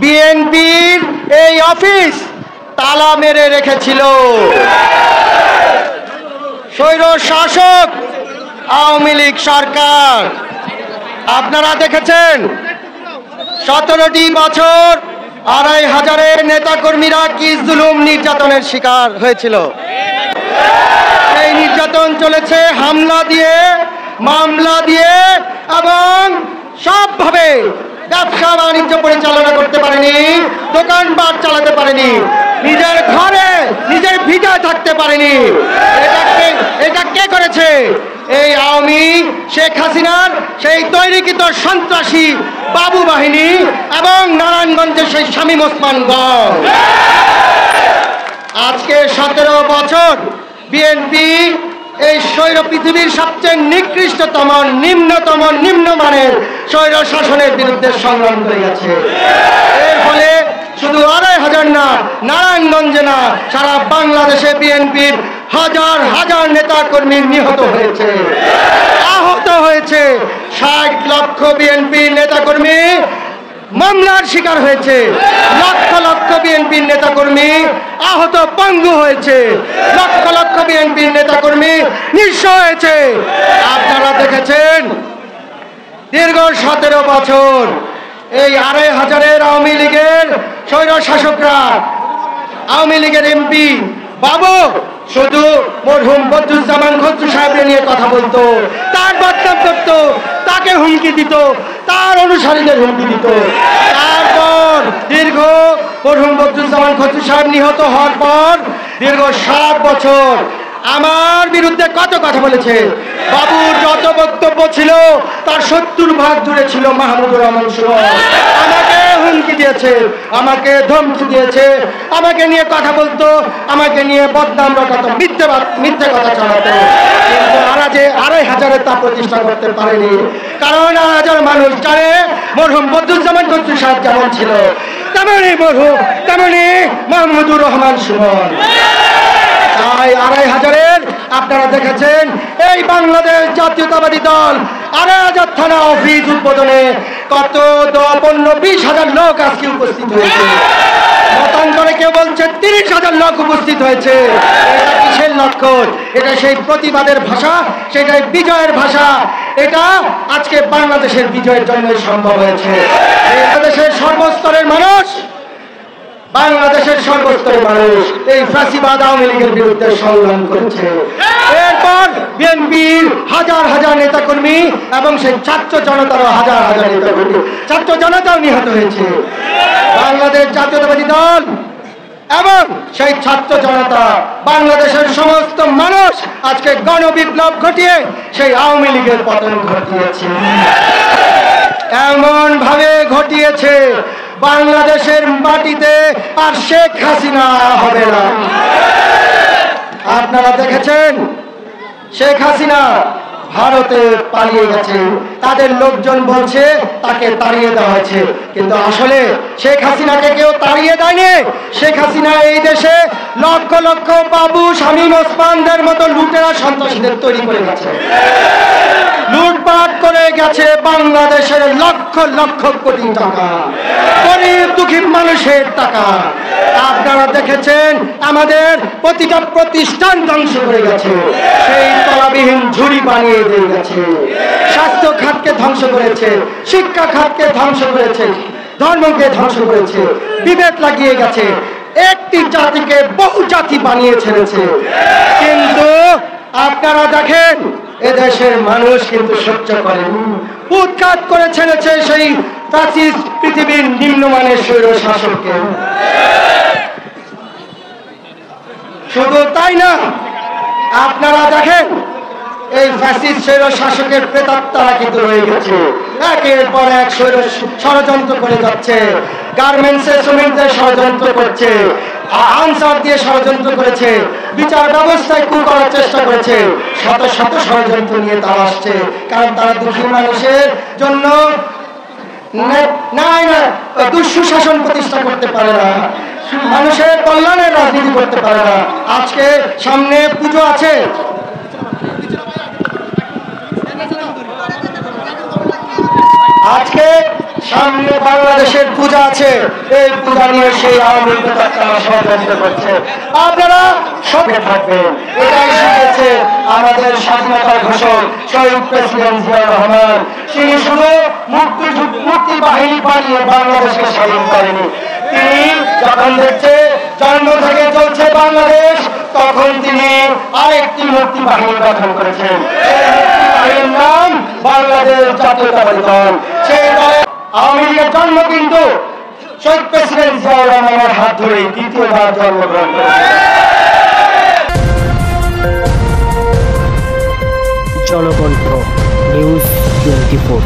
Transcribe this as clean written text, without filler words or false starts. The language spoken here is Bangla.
বিএনপির এই অফিস তালা মেরে রেখেছিল। স্বৈর শাসক আওয়ামী লীগ সরকার। আপনারা দেখেছেন 17টি বছর 2500 নেতাকর্মীরা কি জুলুম নির্যাতনের শিকার হয়েছিল। এই নির্যাতন চলেছে হামলা দিয়ে, মামলা দিয়ে, এবং সবভাবে ব্যবসা বাণিজ্য পরিচালনা করতে পারেনি, দোকানপাট চালাতে পারেনি, নিজের ঘরে নিজের ভিটায় থাকতে পারেনি। এটা কে করেছে? এই আওয়ামী শেখ হাসিনার সেই তৈরিকৃত সন্ত্রাসী বাবু বাহিনী এবং নারায়ণগঞ্জের সেই শামীম ওসমান গং। আজকে 17 বছর বিএনপি এই স্বৈর পৃথিবীর সবচেয়ে নিকৃষ্টতম নিম্নমানের স্বৈর শাসনের বিরুদ্ধে সংগ্রাম করে গেছে। এর ফলে শুধু 2500 না, নারায়ণগঞ্জে না, সারা বাংলাদেশে বিএনপির হাজার হাজার নেতা কর্মী নিহত হয়েছে, আহত হয়েছে। 60 লক্ষ বিএনপি নেতা কর্মী মামলার শিকার হয়েছে, লক্ষ লক্ষ বিএনপির নেতাকর্মী আহত পঙ্গু হয়েছে, লক্ষ লক্ষ বিএনপির নেতাকর্মী নিঃস্ব হয়েছে। আপনারা দেখেছেন দীর্ঘ 17 বছর এই 2500 আওয়ামী লীগের স্বৈর শাসকরা, আওয়ামী লীগের এমপি বাবু শুধু মরহুম বদরুজ্জামান খসরু সাহেবকে নিয়ে কথা বলতো, তার বদনাম করতো, তাকে হুমকি দিত, তার অনুসারীদের হুমকি দিত। তারপর দীর্ঘ মরহুম বদরুজ্জামান খসরু সাহেব নিহত হওয়ার পর দীর্ঘ 7 বছর আমার বিরুদ্ধে কত কথা বলেছে। বাবুর যত বক্তব্য ছিল তার 70% জুড়ে ছিল মাহমুদুর রহমান সুমন। আমাকে হুমকি দিয়েছে, আমাকে ধমকি দিয়েছে, আমাকে নিয়ে কথা বলতো, আমাকে নিয়ে বদনাম রটাতো, মিথ্যে কথা চালাতো। কিন্তু 2500 তা প্রতিষ্ঠা করতে পারেনি, কারণ 2500 মানুষ জানে মরহুম বদরুজ্জামান খসরু সাহেব যেমন ছিল তেমনি মাহমুদুর রহমান সুমন। তাই 2500 আপনারা দেখেছেন এই বাংলাদেশ জাতীয়তাবাদী দল 2500 থানা অফিস উদ্বোধনে কত 15-20,000 লোক আজকে উপস্থিত হয়েছে। মতান্তরে কেউ বলছে 30,000 লোক উপস্থিত হয়েছে। এটা কিসের লক্ষণ? এটা সেই প্রতিবাদের ভাষা, সেটাই বিজয়ের ভাষা। এটা আজকে বাংলাদেশের বিজয়ের জন্য সম্ভব হয়েছে। বাংলাদেশের সর্বস্তরের মানুষ এই ফ্যাসিবাদ আওয়ামী লীগের বিরুদ্ধে সংগ্রাম করেছে। এরপর বিএনপির হাজার হাজার নেতাকর্মী এবং সেই ছাত্র জনতারও হাজার হাজার নেতাকর্মী, ছাত্র জনতাও নিহত হয়েছে। বাংলাদেশ জাতীয়তাবাদী দল এবং সেই ছাত্র জনতা, বাংলাদেশের সমস্ত মানুষ আজকে গণবিপ্লব ঘটিয়ে সেই আওয়ামী লীগের পতন ঘটিয়েছে। এমন ভাবে ঘটিয়েছে বাংলাদেশের মাটিতে আর শেখ হাসিনা হবে না। আপনারা দেখেছেন শেখ হাসিনা ভারতে পালিয়ে গেছে, তাদের লোকজন বলছে তাকে তাড়িয়ে দেওয়া হয়েছে, কিন্তু আসলে শেখ হাসিনাকে কেউ তাড়িয়ে দেয়নি। শেখ হাসিনা এই দেশে লক্ষ লক্ষ বাবু শামীম ওসমানদের মতো লুটেরা সন্ত্রাসীদের তৈরি করে গেছে, লুটপাট করে গেছে বাংলাদেশের লক্ষ লক্ষ কোটি টাকা, গরিব দুঃখী মানুষের টাকা। আপনারা দেখেছেন আমাদের প্রতিটা প্রতিষ্ঠান ধ্বংস করে গেছে, সেই তলাবিহীন ঝুড়ি বানিয়ে দিয়ে গেছে। স্বাস্থ্য খাতকে ধ্বংস করেছে, শিক্ষা খাতকে ধ্বংস করেছে, ধর্মকে ধ্বংস করেছে, বিভেদ লাগিয়ে গেছে, একটি জাতিকে বহু জাতি বানিয়ে ছেড়েছে। কিন্তু আপনারা দেখেন এদেশের মানুষ কিন্তু সহ্য করেন, উৎখাত করে ছেড়েছে সেই ফ্যাসিস্ট পৃথিবীর নিম্নমানের স্বৈর শাসককে। শুধু তাই না, আপনারা দেখেন এই ফ্যাসিস্ট স্বৈর শাসকের প্রেতাত্মারা কিন্তু রয়ে গেছে, একের পর এক স্বৈর ষড়যন্ত্র করে যাচ্ছে। গার্মেন্টসের শ্রমিকদের ষড়যন্ত্র করছে, আনসার দিয়ে ষড়যন্ত্র করেছে, বিচার ব্যবস্থায় কু করার চেষ্টা করেছে, শত শত ষড়যন্ত্র নিয়ে তারা আসছে। কারণ তারা দুঃখী মানুষের জন্য দুঃশাসন প্রতিষ্ঠা করতে পারে না, মানুষের কল্যাণের রাজনীতি করতে পারে না। আজকে সামনে পুজো আছে, আজকে সামনে বাংলাদেশের পূজা আছে, এই পূজা নিয়ে সেই আওয়ামী লীগ ষড়যন্ত্র করছে। আপনারা সঙ্গে থাকবেন। এটাই শিখেছে আমাদের স্বাধীনতার ঘোষক শহীদ প্রেসিডেন্ট জিয়াউর রহমান। তিনি শুধু মুক্তি বাহিনী বানিয়ে বাংলাদেশকে স্বাধীন করেনি, তিনি যখন দেখছে জন্ম থেকে চলছে বাংলাদেশ, তখন তিনি আরেকটি মুক্তি বাহিনী গঠন করেছেন। বাহিনীর নাম বাংলাদেশ জাতীয়তাবাদী দল। সেই দলে আওয়ামী লীগের জন্ম কিন্তু শহীদ প্রেসিডেন্ট জিয়াউর রহমানের হাত ধরে দ্বিতীয়বার জন্মগ্রহণ করেছে। জনকণ্ঠ নিউজ 24।